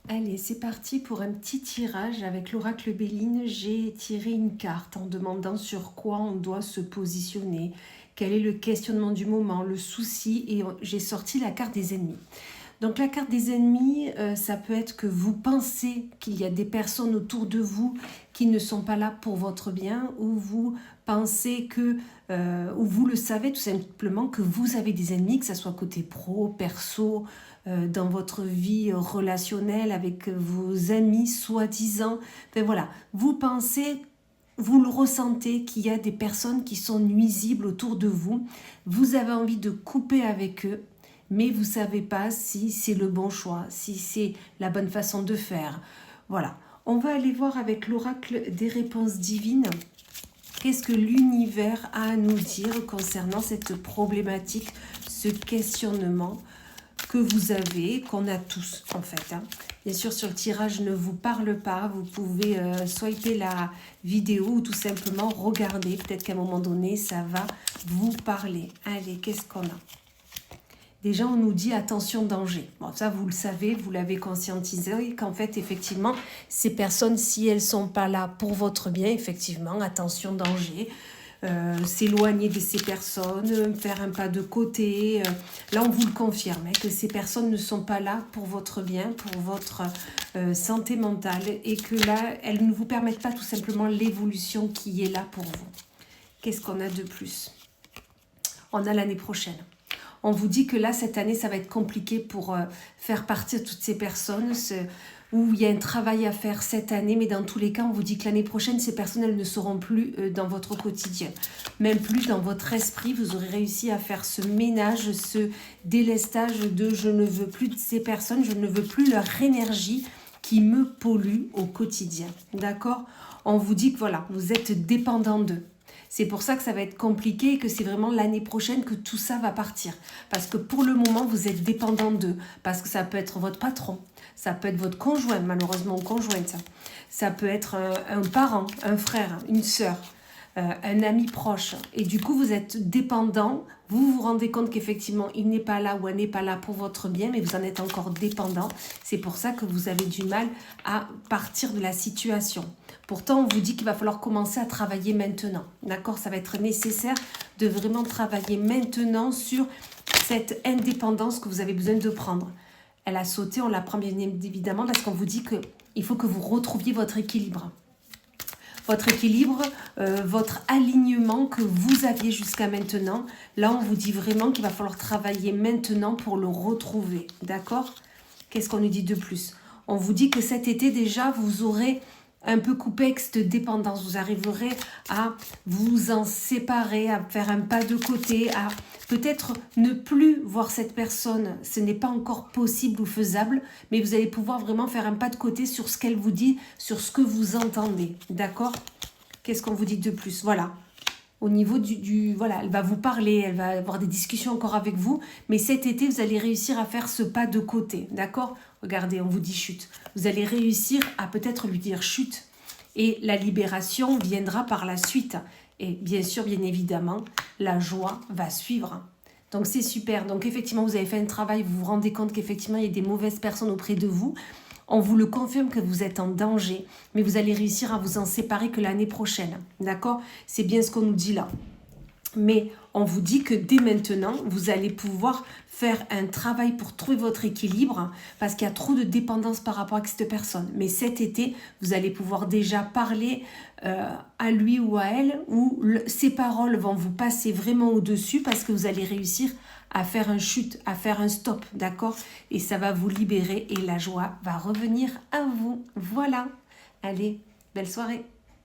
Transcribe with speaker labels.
Speaker 1: Allez, c'est parti pour un petit tirage avec l'oracle Béline. J'ai tiré une carte en demandant sur quoi on doit se positionner, quel est le questionnement du moment, le souci, et j'ai sorti la carte des ennemis. Donc la carte des ennemis, ça peut être que vous pensez qu'il y a des personnes autour de vous qui ne sont pas là pour votre bien, ou vous pensez que, ou vous le savez tout simplement que vous avez des ennemis, que ce soit côté pro, perso, dans votre vie relationnelle avec vos amis soi-disant. Enfin voilà, vous pensez, vous le ressentez qu'il y a des personnes qui sont nuisibles autour de vous. Vous avez envie de couper avec eux, mais vous ne savez pas si c'est le bon choix, si c'est la bonne façon de faire. Voilà, on va aller voir avec l'oracle des réponses divines. Qu'est-ce que l'univers a à nous dire concernant cette problématique, ce questionnement que vous avez, qu'on a tous en fait. Bien sûr, sur le tirage ne vous parle pas. Vous pouvez swiper la vidéo ou tout simplement regarder. Peut-être qu'à un moment donné, ça va vous parler. Allez, qu'est-ce qu'on a? Déjà, on nous dit attention, danger. Bon, ça, vous le savez, vous l'avez conscientisé, qu'en fait, effectivement, ces personnes, si elles ne sont pas là pour votre bien, effectivement, attention, danger. S'éloigner de ces personnes, faire un pas de côté. Là, on vous le confirme, que ces personnes ne sont pas là pour votre bien, pour votre santé mentale, et que là, elles ne vous permettent pas tout simplement l'évolution qui est là pour vous. Qu'est-ce qu'on a de plus? On a l'année prochaine. On vous dit que là, cette année, ça va être compliqué pour faire partir toutes ces personnes, où il y a un travail à faire cette année, mais dans tous les cas, on vous dit que l'année prochaine, ces personnes, elles ne seront plus dans votre quotidien, même plus dans votre esprit. Vous aurez réussi à faire ce ménage, ce délestage de « je ne veux plus de ces personnes, je ne veux plus leur énergie qui me pollue au quotidien ». D'accord? On vous dit que voilà, vous êtes dépendant d'eux. C'est pour ça que ça va être compliqué et que c'est vraiment l'année prochaine que tout ça va partir. Parce que pour le moment, vous êtes dépendant d'eux. Parce que ça peut être votre patron, ça peut être votre conjoint, malheureusement, ou conjointe. Ça peut être un parent, un frère, une sœur, un ami proche. Et du coup, vous êtes dépendant. Vous vous rendez compte qu'effectivement, il n'est pas là ou elle n'est pas là pour votre bien, mais vous en êtes encore dépendant. C'est pour ça que vous avez du mal à partir de la situation. Pourtant, on vous dit qu'il va falloir commencer à travailler maintenant. D'accord? Ça va être nécessaire de vraiment travailler maintenant sur cette indépendance que vous avez besoin de prendre. Elle a sauté, on la prend bien évidemment parce qu'on vous dit qu'il faut que vous retrouviez votre équilibre. Votre équilibre, votre alignement que vous aviez jusqu'à maintenant. Là, on vous dit vraiment qu'il va falloir travailler maintenant pour le retrouver. D'accord? Qu'est-ce qu'on nous dit de plus? On vous dit que cet été déjà, vous aurez un peu coupé avec cette dépendance. Vous arriverez à vous en séparer, à faire un pas de côté, à peut-être ne plus voir cette personne. Ce n'est pas encore possible ou faisable, mais vous allez pouvoir vraiment faire un pas de côté sur ce qu'elle vous dit, sur ce que vous entendez. D'accord? Qu'est-ce qu'on vous dit de plus? Voilà. Au niveau voilà, elle va vous parler, elle va avoir des discussions encore avec vous, mais cet été, vous allez réussir à faire ce pas de côté, d'accord? Regardez, on vous dit chute. Vous allez réussir à peut-être lui dire chute, et la libération viendra par la suite. Et bien sûr, bien évidemment, la joie va suivre. Donc c'est super. Donc effectivement, vous avez fait un travail, vous vous rendez compte qu'effectivement, il y a des mauvaises personnes auprès de vous. On vous le confirme que vous êtes en danger, mais vous allez réussir à vous en séparer que l'année prochaine. D'accord? C'est bien ce qu'on nous dit là. Mais on vous dit que dès maintenant, vous allez pouvoir faire un travail pour trouver votre équilibre parce qu'il y a trop de dépendance par rapport à cette personne. Mais cet été, vous allez pouvoir déjà parler à lui ou à elle, où ces paroles vont vous passer vraiment au-dessus parce que vous allez réussir à faire un chute, à faire un stop, d'accord? Et ça va vous libérer et la joie va revenir à vous. Voilà. Allez, belle soirée.